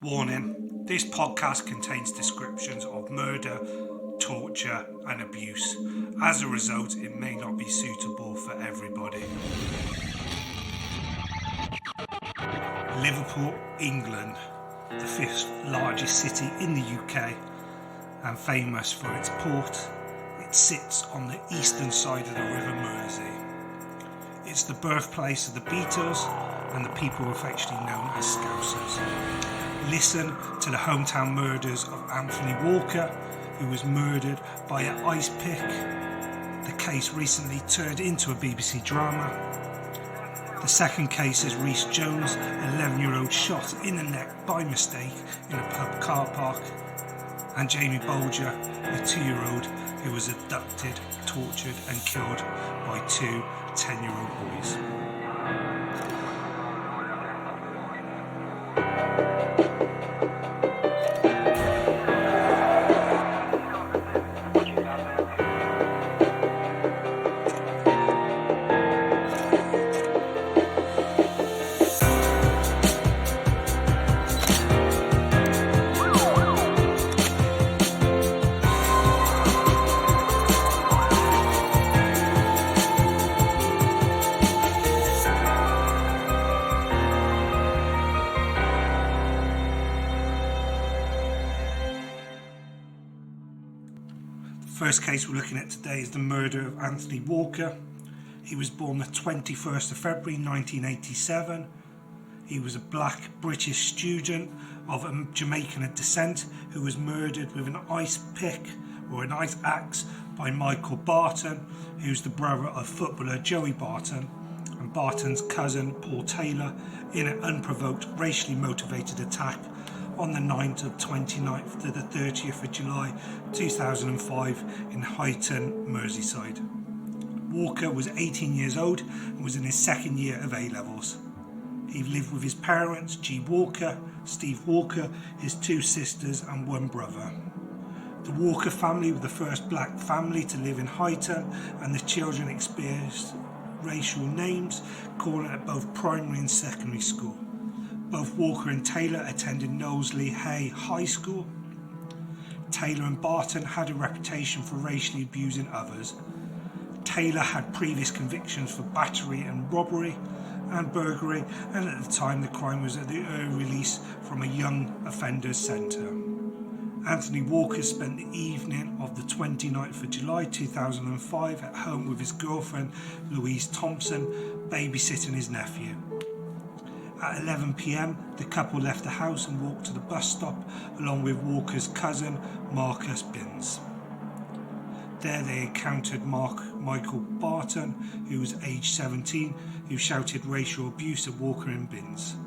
Warning, this podcast contains descriptions of murder, torture and abuse. As a result, it may not be suitable for everybody. Liverpool, England, the fifth largest city in the UK and famous for its port. It sits on the eastern side of the River Mersey. It's the birthplace of the Beatles and the people affectionately known as scousers. Listen to the hometown murders of Anthony Walker, who was murdered by an ice pick. The case recently turned into a BBC drama. The second case is Rhys Jones, an 11-year-old shot in the neck by mistake in a pub car park. And Jamie Bulgar, a 2-year-old who was abducted, tortured and killed by two 10-year-old boys. The first case we're looking at today is the murder of Anthony Walker. He was born the 21st of February 1987. He was a black British student of Jamaican descent who was murdered with an ice pick or an ice axe by Michael Barton, who's the brother of footballer Joey Barton and Barton's cousin Paul Taylor, in an unprovoked racially motivated attack on the 29th to the 30th of July 2005 in Huyton, Merseyside. Walker was 18 years old and was in his second year of A-levels. He lived with his parents, G. Walker, Steve Walker, his two sisters and one brother. The Walker family were the first black family to live in Huyton, and the children experienced racial names, calling at both primary and secondary school. Both Walker and Taylor attended Knowsley Hay High School. Taylor and Barton had a reputation for racially abusing others. Taylor had previous convictions for battery and robbery and burglary, and at the time the crime was at the early release from a young offenders centre. Anthony Walker spent the evening of the 29th of July 2005 at home with his girlfriend Louise Thompson, babysitting his nephew. At 11 p.m, the couple left the house and walked to the bus stop along with Walker's cousin, Marcus Binns. There they encountered Michael Barton, who was aged 17, who shouted racial abuse at Walker and Binns.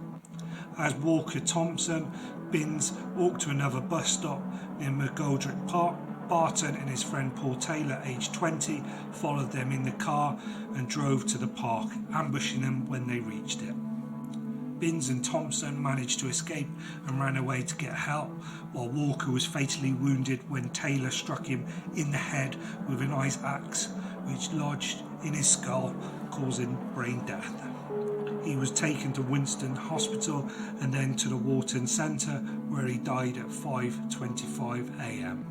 As Walker, Thompson, Binns walked to another bus stop near McGoldrick Park, Barton and his friend Paul Taylor, aged 20, followed them in the car and drove to the park, ambushing them when they reached it. Binns and Thompson managed to escape and ran away to get help, while Walker was fatally wounded when Taylor struck him in the head with an ice axe, which lodged in his skull, causing brain death. He was taken to Winston Hospital and then to the Walton Centre, where he died at 5:25 a.m.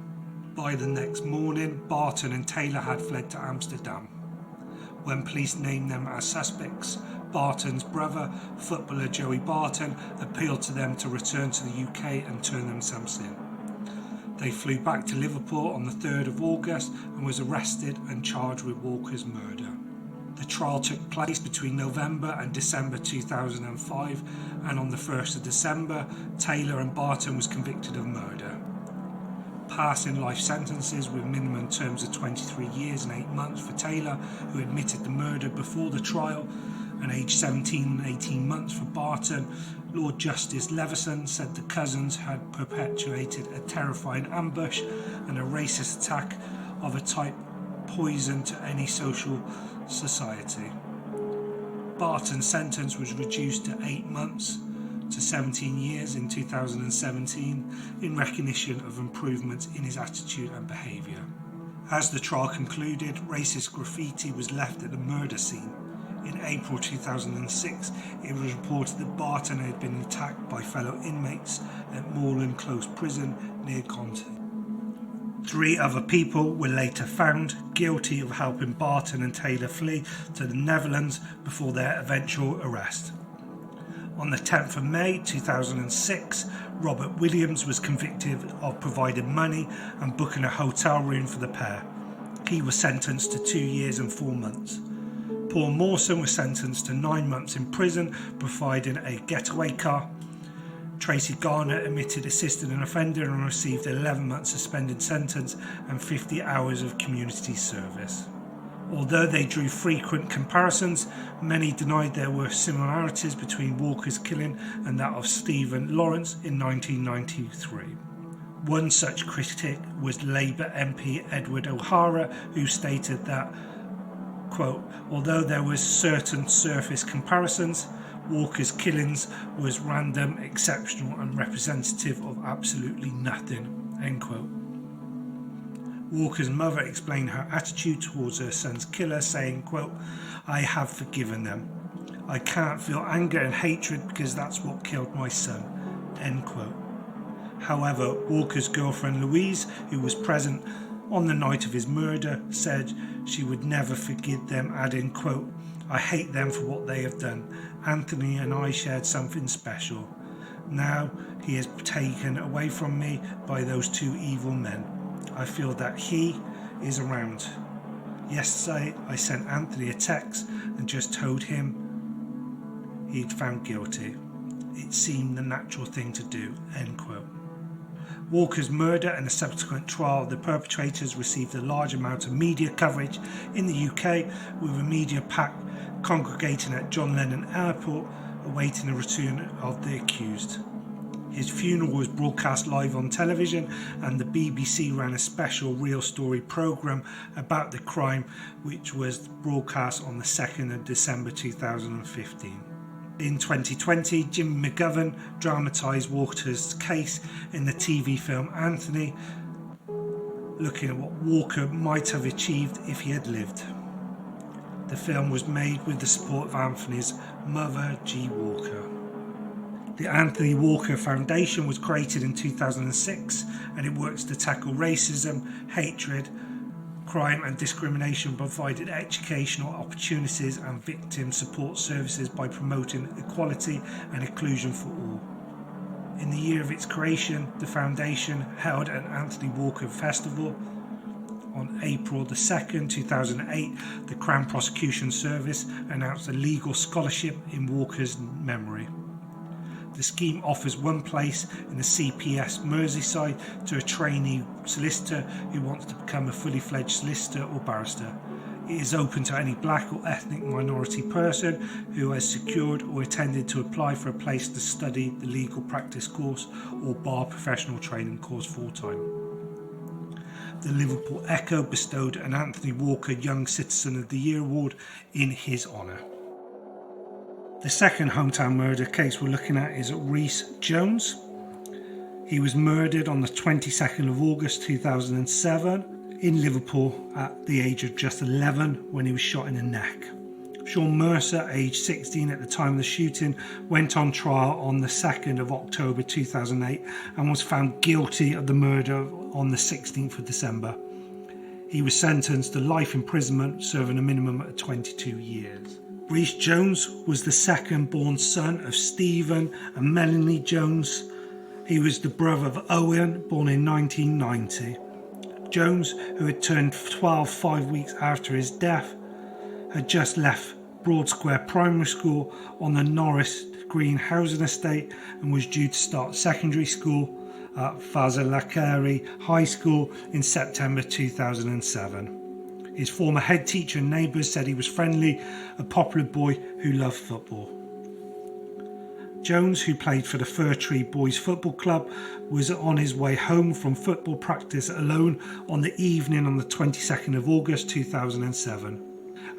By the next morning, Barton and Taylor had fled to Amsterdam. When police named them as suspects, Barton's brother, footballer Joey Barton, appealed to them to return to the UK and turn themselves in. They flew back to Liverpool on the 3rd of August and was arrested and charged with Walker's murder. The trial took place between November and December 2005, and on the 1st of December, Taylor and Barton was convicted of murder, passing life sentences with minimum terms of 23 years and 8 months for Taylor, who admitted the murder before the trial, and aged 17 and 18 months for Barton. Lord Justice Leveson said the cousins had perpetuated a terrifying ambush and a racist attack of a type poison to any social society. Barton's sentence was reduced to 8 months to 17 years in 2017 in recognition of improvements in his attitude and behaviour. As the trial concluded, racist graffiti was left at the murder scene. In April 2006, it was reported that Barton had been attacked by fellow inmates at Moorland Close Prison near Conte. 3 other people were later found guilty of helping Barton and Taylor flee to the Netherlands before their eventual arrest. On the 10th of May 2006, Robert Williams was convicted of providing money and booking a hotel room for the pair. He was sentenced to 2 years and 4 months. Paul Mawson was sentenced to 9 months in prison, providing a getaway car. Tracy Garner admitted assisting an offender and received an 11-month suspended sentence and 50 hours of community service. Although they drew frequent comparisons, many denied there were similarities between Walker's killing and that of Stephen Lawrence in 1993. One such critic was Labour MP Edward O'Hara, who stated that, quote, although there was certain surface comparisons, Walker's killings was random, exceptional and representative of absolutely nothing, end quote. Walker's mother explained her attitude towards her son's killer, saying, quote, I have forgiven them. I can't feel anger and hatred because that's what killed my son, end quote. However, Walker's girlfriend Louise, who was present on the night of his murder, said she would never forgive them, adding, quote, I hate them for what they have done. Anthony and I shared something special. Now he is taken away from me by those 2 evil men. I feel that he is around. Yesterday I sent Anthony a text and just told him he'd found guilty. It seemed the natural thing to do, end quote. Walker's murder and the subsequent trial of the perpetrators received a large amount of media coverage in the UK, with a media pack congregating at John Lennon Airport awaiting the return of the accused. His funeral was broadcast live on television, and the BBC ran a special Real Story programme about the crime, which was broadcast on the 2nd of December 2015. In 2020, Jim McGovern dramatised Walker's case in the TV film Anthony, looking at what Walker might have achieved if he had lived. The film was made with the support of Anthony's mother, G. Walker. The Anthony Walker Foundation was created in 2006, and it works to tackle racism, hatred, crime and discrimination, provided educational opportunities and victim support services by promoting equality and inclusion for all. In the year of its creation, the foundation held an Anthony Walker Festival. On April the 2nd, 2008, the Crown Prosecution Service announced a legal scholarship in Walker's memory. The scheme offers one place in the CPS Merseyside to a trainee solicitor who wants to become a fully fledged solicitor or barrister. It is open to any black or ethnic minority person who has secured or intended to apply for a place to study the legal practice course or bar professional training course full-time. The Liverpool Echo bestowed an Anthony Walker Young Citizen of the Year award in his honour. The second hometown murder case we're looking at is Rhys Jones. He was murdered on the 22nd of August 2007 in Liverpool at the age of just 11 when he was shot in the neck. Sean Mercer, aged 16 at the time of the shooting, went on trial on the 2nd of October 2008 and was found guilty of the murder on the 16th of December. He was sentenced to life imprisonment, serving a minimum of 22 years. Rhys Jones was the second-born son of Stephen and Melanie Jones. He was the brother of Owen, born in 1990. Jones, who had turned 12 5 weeks after his death, had just left Broad Square Primary School on the Norris Green housing estate and was due to start secondary school at Fazakerley High School in September 2007. His former head teacher and neighbours said he was friendly, a popular boy who loved football. Jones, who played for the Fir Tree Boys Football Club, was on his way home from football practice alone on the evening on the 22nd of August 2007.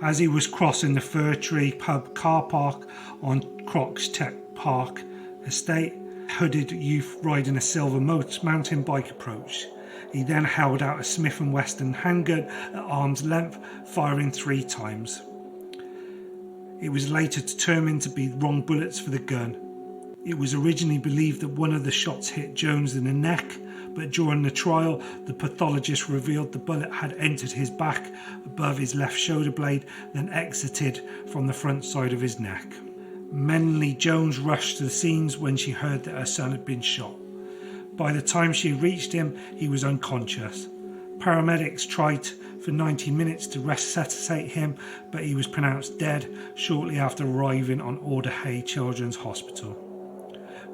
As he was crossing the Fir Tree pub car park on Croxteth Park estate, a hooded youth riding a silver mountain bike approached. He then held out a Smith & Wesson handgun at arm's length, firing 3 times. It was later determined to be wrong bullets for the gun. It was originally believed that one of the shots hit Jones in the neck, but during the trial, the pathologist revealed the bullet had entered his back above his left shoulder blade, then exited from the front side of his neck. Melanie Jones rushed to the scenes when she heard that her son had been shot. By the time she reached him, he was unconscious. Paramedics tried for 90 minutes to resuscitate him, but he was pronounced dead shortly after arriving on Alder Hey Children's Hospital.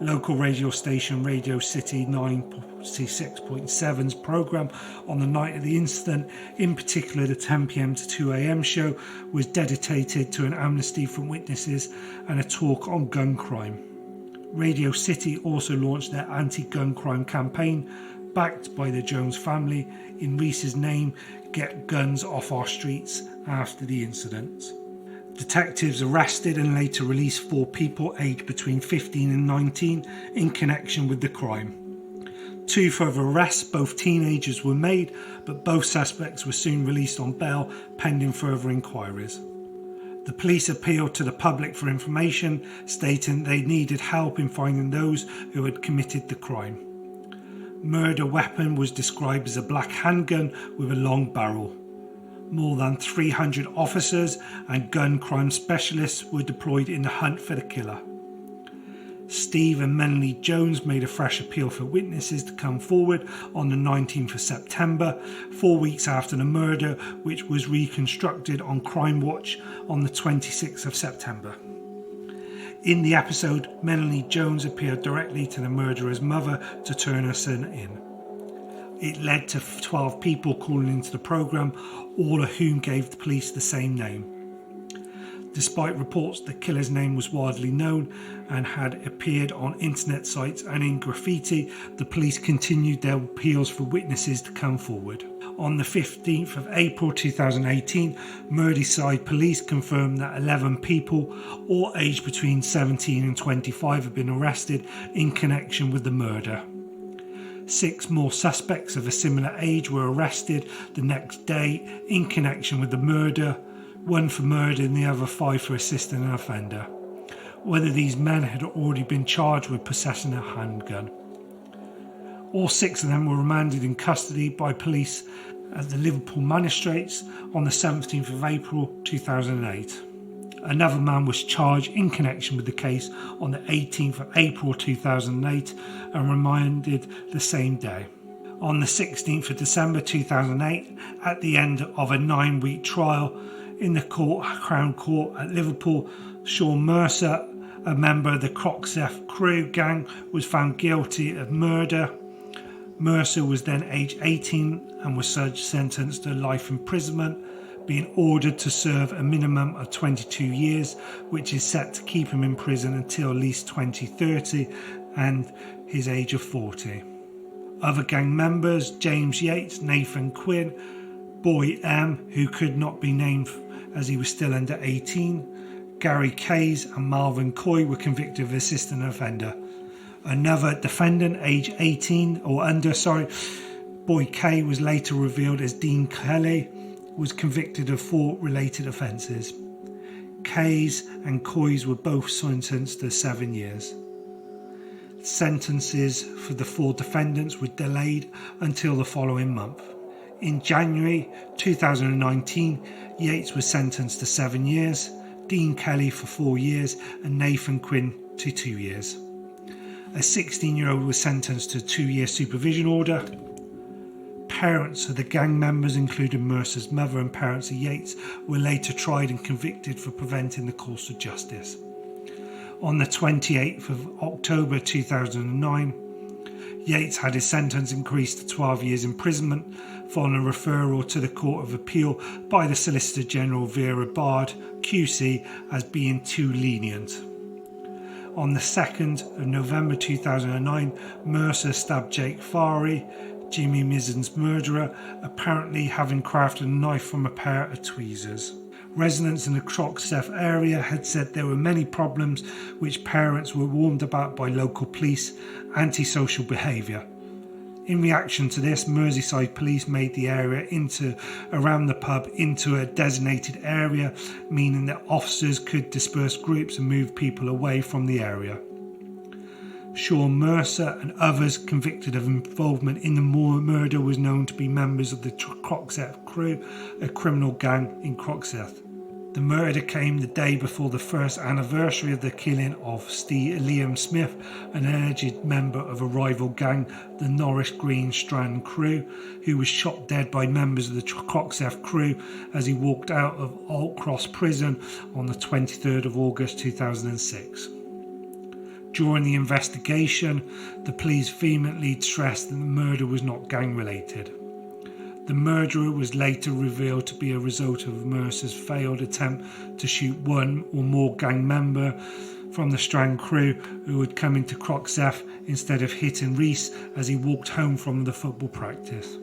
Local radio station Radio City 96.7's programme on the night of the incident, in particular the 10 p.m. to 2 a.m. show, was dedicated to an amnesty from witnesses and a talk on gun crime. Radio City also launched their anti-gun crime campaign, backed by the Jones family, in Rhys's name, Get Guns Off Our Streets, after the incident. Detectives arrested and later released 4 people aged between 15 and 19 in connection with the crime. 2 further arrests, both teenagers, were made, but both suspects were soon released on bail pending further inquiries. The police appealed to the public for information, stating they needed help in finding those who had committed the crime. Murder weapon was described as a black handgun with a long barrel. More than 300 officers and gun crime specialists were deployed in the hunt for the killer. Steve and Melanie Jones made a fresh appeal for witnesses to come forward on the 19th of September, 4 weeks after the murder, which was reconstructed on Crime Watch on the 26th of September. In the episode, Melanie Jones appealed directly to the murderer's mother to turn her son in. It led to 12 people calling into the programme, all of whom gave the police the same name. Despite reports the killer's name was widely known and had appeared on internet sites and in graffiti, the police continued their appeals for witnesses to come forward. On the 15th of April 2018, Merseyside police confirmed that 11 people, all aged between 17 and 25, have been arrested in connection with the murder. 6 more suspects of a similar age were arrested the next day in connection with the murder, 1 for murder and the other 5 for assisting an offender. Whether these men had already been charged with possessing a handgun. All 6 of them were remanded in custody by police at the Liverpool magistrates on the 17th of April 2008. Another man was charged in connection with the case on the 18th of April 2008 and remanded the same day. On the 16th of December 2008, at the end of a 9-week trial in the Crown Court at Liverpool, Sean Mercer, a member of the Crocseth crew gang, was found guilty of murder. Mercer was then aged 18 and was sentenced to life imprisonment, being ordered to serve a minimum of 22 years, which is set to keep him in prison until at least 2030 and his age of 40. Other gang members, James Yates, Nathan Quinn, Boy M, who could not be named as he was still under 18, Gary Kays and Marvin Coy were convicted of assisting an offender. Another defendant, aged 18 or under, Boy K, was later revealed as Dean Kelly, was convicted of 4 related offences. Kays and Coys were both sentenced to 7 years. Sentences for the 4 defendants were delayed until the following month. In January 2019, Yates was sentenced to 7 years, Dean Kelly for 4 years and Nathan Quinn to 2 years. A 16-year-old was sentenced to a 2-year supervision order. Parents of the gang members, including Mercer's mother and parents of Yates, were later tried and convicted for preventing the course of justice. On the 28th of October 2009, Yates had his sentence increased to 12 years imprisonment following a referral to the Court of Appeal by the Solicitor General Vera Bard, QC, as being too lenient. On the 2nd of November 2009, Mercer stabbed Jake Farley, Jimmy Mizzen's murderer, apparently having crafted a knife from a pair of tweezers. Residents in the Crocseth area had said there were many problems which parents were warned about by local police, antisocial behaviour. In reaction to this, Merseyside police made the area around the pub into a designated area, meaning that officers could disperse groups and move people away from the area. Sean Mercer and others convicted of involvement in the murder was known to be members of the Croxteth Crew, a criminal gang in Croxteth. The murder came the day before the first anniversary of the killing of Liam Smith, an alleged member of a rival gang, the Norris Green Strand Crew, who was shot dead by members of the Croxteth Crew as he walked out of Old Cross Prison on the 23rd of August 2006. During the investigation, the police vehemently stressed that the murder was not gang-related. The murderer was later revealed to be a result of Mercer's failed attempt to shoot one or more gang member from the Strand Crew who had come into Croxteth instead of hitting Rhys as he walked home from the football practice.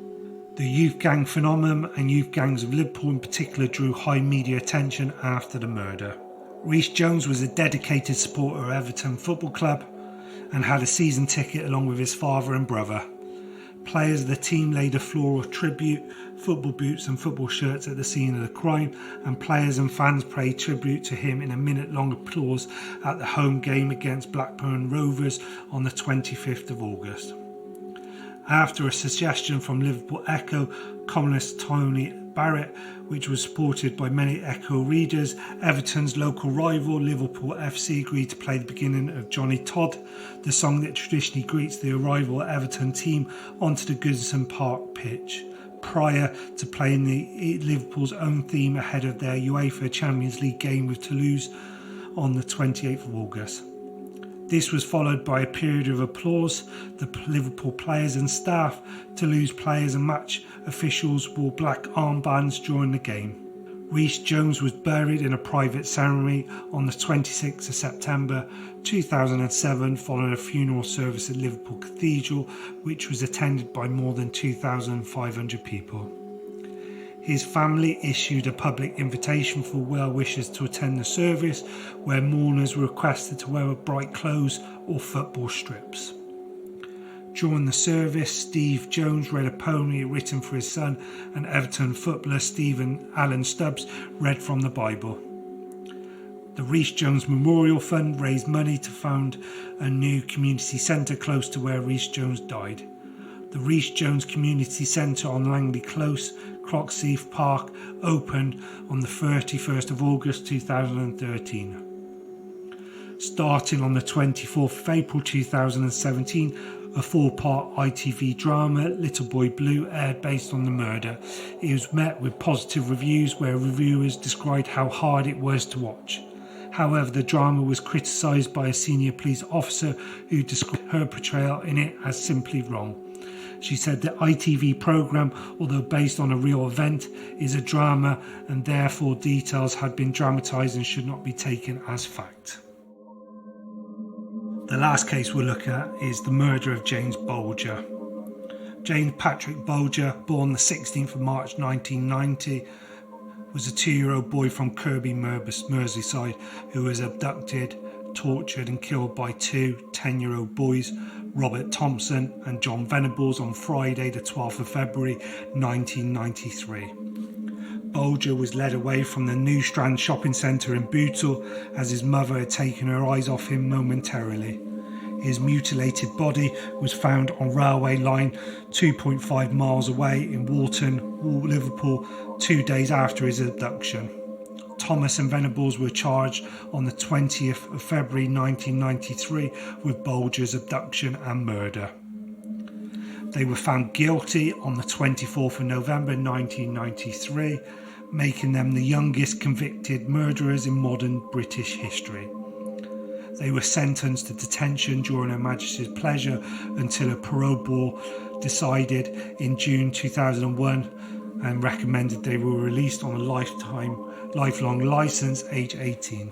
The youth gang phenomenon and youth gangs of Liverpool in particular drew high media attention after the murder. Rhys Jones was a dedicated supporter of Everton Football Club and had a season ticket along with his father and brother. Players of the team laid a floral tribute, football boots and football shirts at the scene of the crime, and players and fans paid tribute to him in a minute-long applause at the home game against Blackburn Rovers on the 25th of August. After a suggestion from Liverpool Echo columnist Tony Barrett, which was supported by many Echo readers, Everton's local rival Liverpool FC agreed to play the beginning of Johnny Todd, the song that traditionally greets the arrival Everton team onto the Goodison Park pitch, prior to playing Liverpool's own theme ahead of their UEFA Champions League game with Toulouse on the 28th of August. This was followed by a period of applause. The Liverpool players and staff, Toulouse players and match officials wore black armbands during the game. Rhys Jones was buried in a private ceremony on the 26th of September 2007 following a funeral service at Liverpool Cathedral, which was attended by more than 2,500 people. His family issued a public invitation for well-wishers to attend the service, where mourners were requested to wear bright clothes or football strips. During the service, Steve Jones read a poem written for his son, and Everton footballer Stephen Allen Stubbs read from the Bible. The Rhys Jones Memorial Fund raised money to found a new community centre close to where Rhys Jones died. The Rhys Jones Community Centre on Langley Close, Croxteth Park, opened on the 31st of August 2013. Starting on the 24th of April 2017, a 4-part ITV drama, Little Boy Blue, aired based on the murder. It was met with positive reviews where reviewers described how hard it was to watch. However, the drama was criticised by a senior police officer who described her portrayal in it as simply wrong. She said the ITV programme, although based on a real event, is a drama and therefore details had been dramatised and should not be taken as fact. The last case we'll look at is the murder of James Bulger. James Patrick Bulger, born the 16th of March 1990, was a 2-year-old boy from Kirby, Merseyside, who was abducted, tortured and killed by two 10-year-old boys, Robert Thompson and John Venables, on Friday the 12th of February 1993. Bulger was led away from the New Strand shopping centre in Bootle as his mother had taken her eyes off him momentarily. His mutilated body was found on railway line 2.5 miles away in Walton, Liverpool, 2 days after his abduction. Thomas and Venables were charged on the 20th of February 1993 with Bulger's abduction and murder. They were found guilty on the 24th of November 1993, making them the youngest convicted murderers in modern British history. They were sentenced to detention during Her Majesty's pleasure until a parole board decided in June 2001 and recommended they were released on a lifelong licence, age 18.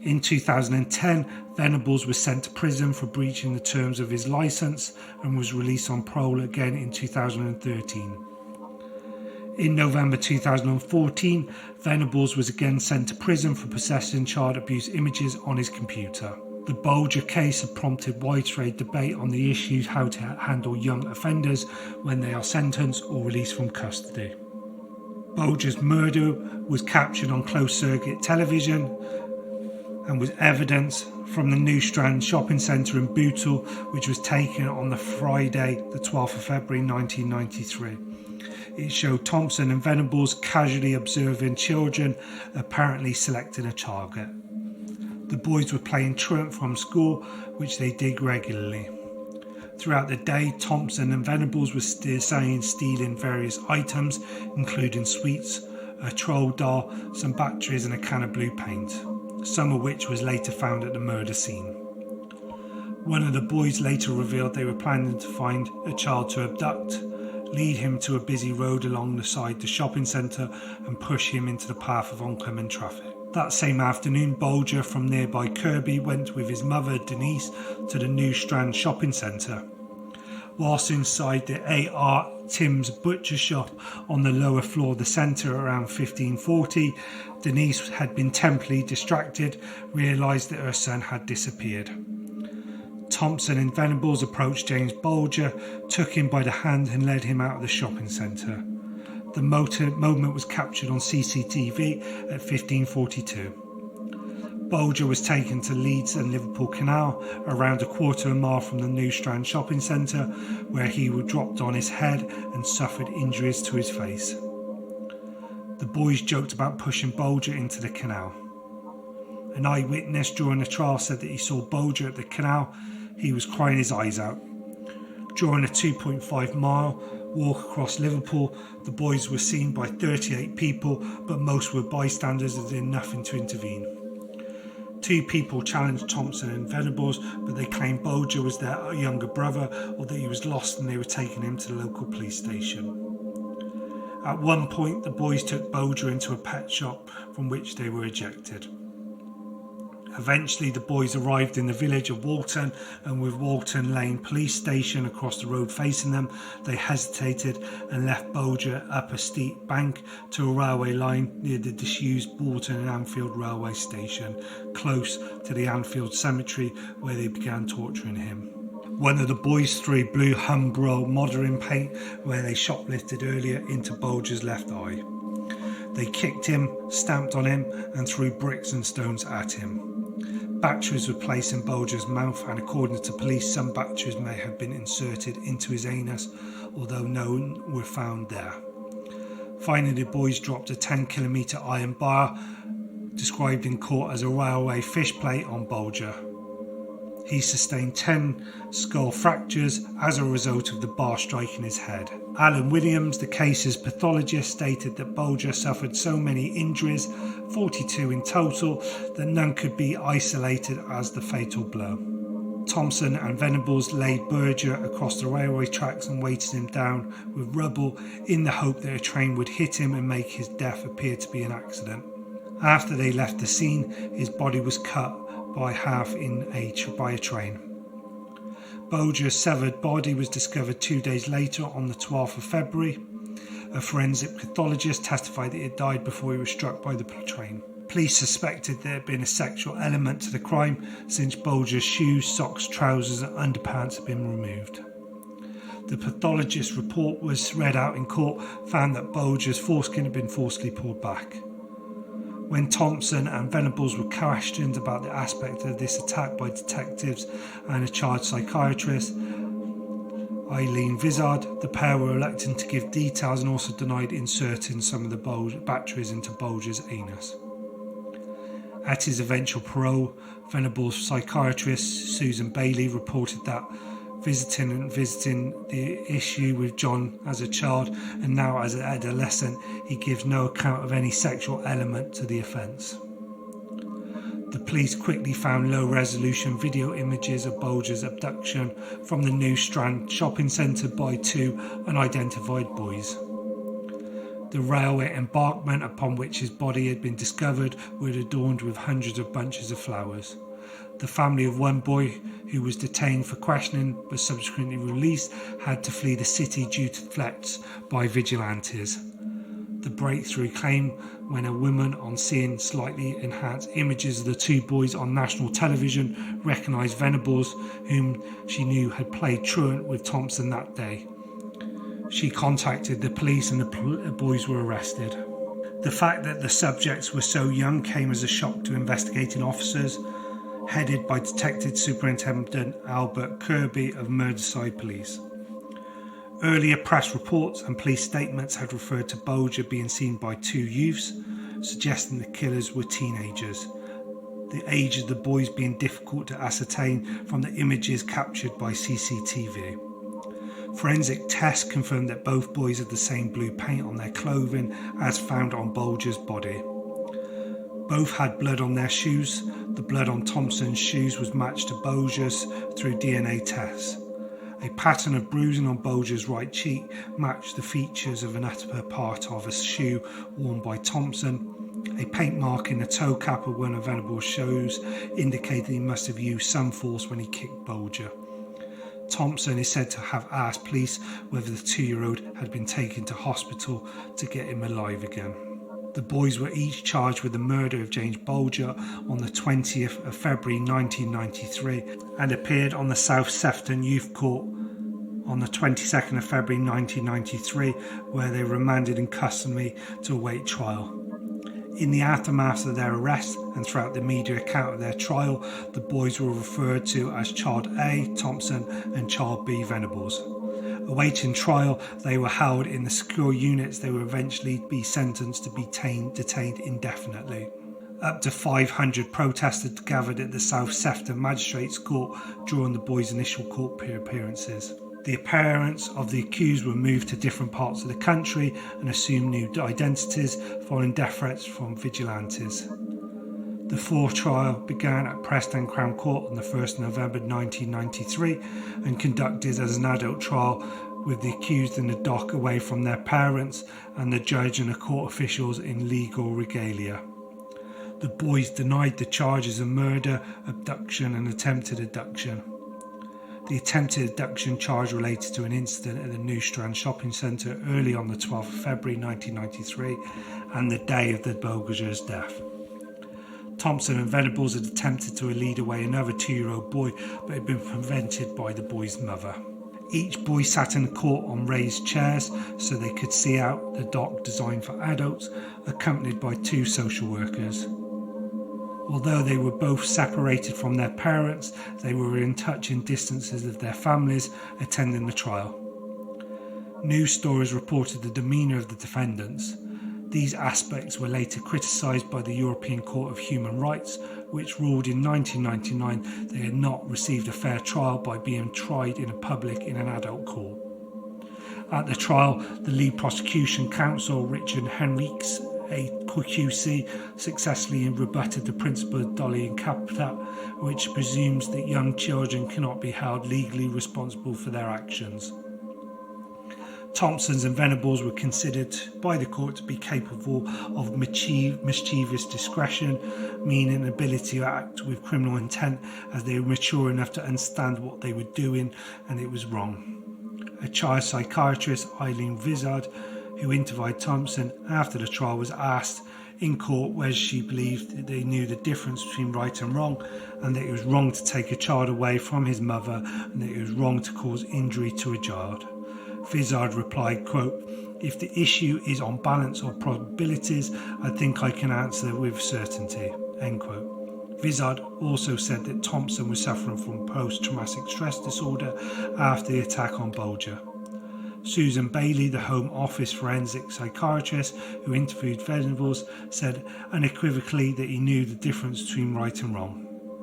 In 2010, Venables was sent to prison for breaching the terms of his licence and was released on parole again in 2013. In November 2014, Venables was again sent to prison for possessing child abuse images on his computer. The Bulger case had prompted widespread debate on the issue how to handle young offenders when they are sentenced or released from custody. Bulger's murder was captured on closed-circuit television and was evidence from the New Strand shopping centre in Bootle, which was taken on the Friday, the 12th of February 1993. It showed Thompson and Venables casually observing children, apparently selecting a target. The boys were playing truant from school, which they did regularly. Throughout the day, Thompson and Venables were stealing various items, including sweets, a troll doll, some batteries and a can of blue paint, some of which was later found at the murder scene. One of the boys later revealed they were planning to find a child to abduct, lead him to a busy road alongside the shopping centre and push him into the path of oncoming traffic. That same afternoon, Bulger from nearby Kirby went with his mother Denise to the New Strand shopping centre. Whilst inside the A.R. Tim's butcher shop on the lower floor of the centre around 15:40, Denise had been temporarily distracted, realised that her son had disappeared. Thompson and Venables approached James Bulger, took him by the hand and led him out of the shopping centre. The moment was captured on CCTV at 15:42. Bulger was taken to Leeds and Liverpool Canal, around a quarter of a mile from the New Strand shopping centre, where he was dropped on his head and suffered injuries to his face. The boys joked about pushing Bulger into the canal. An eyewitness during the trial said that he saw Bulger at the canal. He was crying his eyes out. During a 2.5 mile walk across Liverpool, the boys were seen by 38 people, but most were bystanders and did nothing to intervene. 2 people challenged Thompson and Venables, but they claimed Bulger was their younger brother or that he was lost and they were taking him to the local police station. At one point, the boys took Bulger into a pet shop from which they were ejected. Eventually, the boys arrived in the village of Walton, and with Walton Lane police station across the road facing them, they hesitated and left Bulger up a steep bank to a railway line near the disused Walton and Anfield railway station, close to the Anfield cemetery, where they began torturing him. One of the boys threw blue Umbro modelling paint where they shoplifted earlier into Bulger's left eye. They kicked him, stamped on him and threw bricks and stones at him. Batteries were placed in Bulger's mouth, and according to police, some batteries may have been inserted into his anus, although none were found there. Finally, the boys dropped a 10-kilometre iron bar, described in court as a railway fish plate, on Bulger. He sustained 10 skull fractures as a result of the bar striking his head. Alan Williams, the case's pathologist, stated that Bulger suffered so many injuries, 42 in total, that none could be isolated as the fatal blow. Thompson and Venables laid Bulger across the railway tracks and weighted him down with rubble in the hope that a train would hit him and make his death appear to be an accident. After they left the scene, his body was cut by half by a train. Bulger's severed body was discovered 2 days later on the 12th of February. A forensic pathologist testified that he had died before he was struck by the train. Police suspected there had been a sexual element to the crime, since Bulger's shoes, socks, trousers and underpants had been removed. The pathologist's report was read out in court, found that Bulger's foreskin had been forcibly pulled back. When Thompson and Venables were questioned about the aspect of this attack by detectives and a child psychiatrist, Eileen Vizard, the pair were reluctant to give details and also denied inserting some of the batteries into Bulger's anus. At his eventual parole, Venables' psychiatrist Susan Bailey reported that visiting the issue with John as a child and now as an adolescent, he gives no account of any sexual element to the offence. The police quickly found low-resolution video images of Bulger's abduction from the New Strand shopping centre by 2 unidentified boys. The railway embankment upon which his body had been discovered was adorned with hundreds of bunches of flowers. The family of one boy, who was detained for questioning but subsequently released, had to flee the city due to threats by vigilantes. The breakthrough came when a woman, on seeing slightly enhanced images of the two boys on national television, recognised Venables, whom she knew had played truant with Thompson that day. She contacted the police and the boys were arrested. The fact that the subjects were so young came as a shock to investigating officers, headed by Detective Superintendent Albert Kirby of Merseyside Police. Earlier press reports and police statements had referred to Bulger being seen by two youths, suggesting the killers were teenagers, the age of the boys being difficult to ascertain from the images captured by CCTV. Forensic tests confirmed that both boys had the same blue paint on their clothing as found on Bulger's body. Both had blood on their shoes. The blood on Thompson's shoes was matched to Bulger's through DNA tests. A pattern of bruising on Bulger's right cheek matched the features of an upper part of a shoe worn by Thompson. A paint mark in the toe cap of one of Venables' shoes indicated he must have used some force when he kicked Bulger. Thompson is said to have asked police whether the 2-year-old had been taken to hospital to get him alive again. The boys were each charged with the murder of James Bulger on the 20th of February 1993 and appeared on the South Sefton Youth Court on the 22nd of February 1993, where they were remanded in custody to await trial. In the aftermath of their arrest and throughout the media account of their trial, the boys were referred to as Child A, Thompson, and Child B, Venables. Awaiting trial, they were held in the secure units. They would eventually be sentenced to be detained indefinitely. Up to 500 protesters gathered at the South Sefton Magistrates Court during the boys' initial court appearances. The parents of the accused were moved to different parts of the country and assumed new identities following death threats from vigilantes. The fourth trial began at Preston Crown Court on the 1st November 1993 and conducted as an adult trial with the accused in the dock away from their parents and the judge and the court officials in legal regalia. The boys denied the charges of murder, abduction and attempted abduction. The attempted abduction charge related to an incident at the New Strand shopping centre early on the 12th of February 1993 and the day of the Bulger's death. Thompson and Venables had attempted to lead away another 2-year-old boy but had been prevented by the boy's mother. Each boy sat in the court on raised chairs so they could see out the dock designed for adults, accompanied by 2 social workers. Although they were both separated from their parents, they were in touching distances of their families attending the trial. News stories reported the demeanour of the defendants. These aspects were later criticised by the European Court of Human Rights, which ruled in 1999 they had not received a fair trial by being tried in public in an adult court. At the trial, the lead prosecution counsel, Richard Henriques, a QC, successfully rebutted the principle of Dolly in Capita, which presumes that young children cannot be held legally responsible for their actions. Thompson's and Venables were considered by the court to be capable of mischievous discretion, meaning an ability to act with criminal intent, as they were mature enough to understand what they were doing and it was wrong. A child psychiatrist, Eileen Vizard, who interviewed Thompson after the trial, was asked in court whether she believed that they knew the difference between right and wrong, and that it was wrong to take a child away from his mother and that it was wrong to cause injury to a child. Vizard replied, quote, "If the issue is on balance or probabilities, I think I can answer with certainty," end quote. Vizard also said that Thompson was suffering from post-traumatic stress disorder after the attack on Bulger. Susan Bailey, the Home Office forensic psychiatrist who interviewed Venables, said unequivocally that he knew the difference between right and wrong.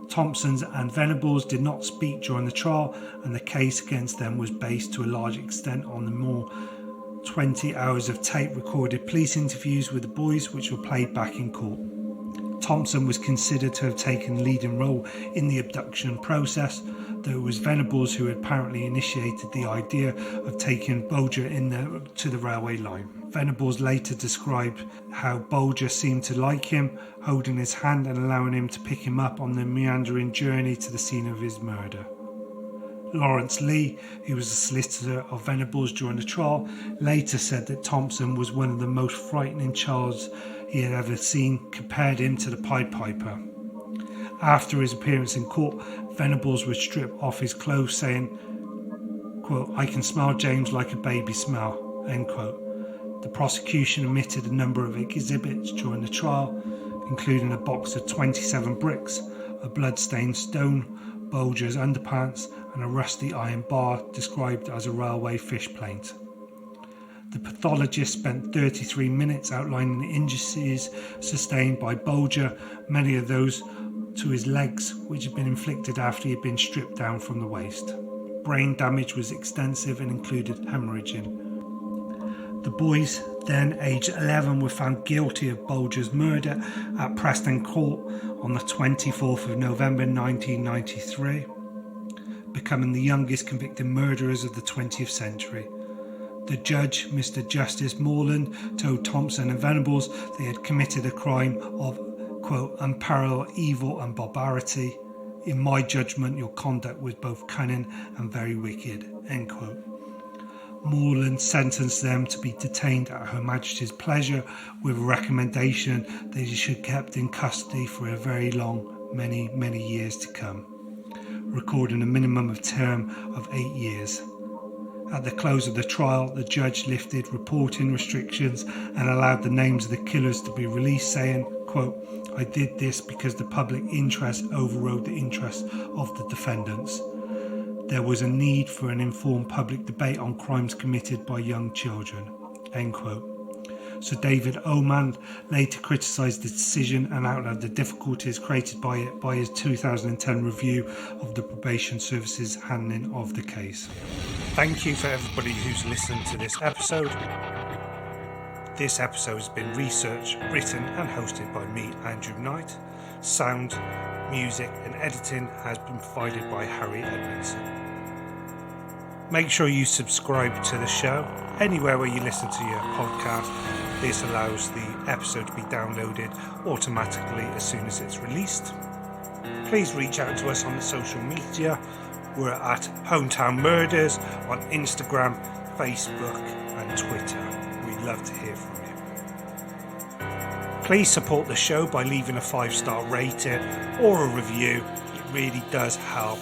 Thompson and Venables did not speak during the trial, and the case against them was based to a large extent on the more 20 hours of tape-recorded police interviews with the boys, which were played back in court. Thompson was considered to have taken the leading role in the abduction process, though it was Venables who had apparently initiated the idea of taking Bulger to the railway line. Venables later described how Bulger seemed to like him, holding his hand and allowing him to pick him up on the meandering journey to the scene of his murder. Lawrence Lee, who was a solicitor of Venables during the trial, later said that Thompson was one of the most frightening childs he had ever seen, compared him to the Pied Piper. After his appearance in court, Venables would strip off his clothes, saying, quote, "I can smell James like a baby smell," end quote. The prosecution omitted a number of exhibits during the trial, including a box of 27 bricks, a blood-stained stone, Bulger's underpants, and a rusty iron bar described as a railway fish plate. The pathologist spent 33 minutes outlining the injuries sustained by Bulger, many of those to his legs, which had been inflicted after he had been stripped down from the waist. Brain damage was extensive and included hemorrhaging. The boys, then aged 11, were found guilty of Bulger's murder at Preston Court on the 24th of November 1993, becoming the youngest convicted murderers of the 20th century. The judge, Mr. Justice Morland, told Thompson and Venables they had committed a crime of, quote, "unparalleled evil and barbarity. In my judgment, your conduct was both cunning and very wicked," end quote. Morland sentenced them to be detained at Her Majesty's pleasure, with a recommendation that they should be kept in custody for a very long, many years to come, recording a minimum of term of 8 years. At the close of the trial, the judge lifted reporting restrictions and allowed the names of the killers to be released, saying, quote, "I did this because the public interest overrode the interests of the defendants. There was a need for an informed public debate on crimes committed by young children," end quote. Sir David Omand later criticised the decision and outlined the difficulties created by it by his 2010 review of the probation service's handling of the case. Thank you for everybody who's listened to this episode. This episode has been researched, written and hosted by me, Andrew Knight. Sound, music and editing has been provided by Harry Edmondson. Make sure you subscribe to the show anywhere where you listen to your podcast. This allows the episode to be downloaded automatically as soon as it's released. Please reach out to us on the social media. We're at Hometown Murders on Instagram, Facebook and Twitter. We'd love to hear from you. Please support the show by leaving a 5-star rating or a review. It really does help.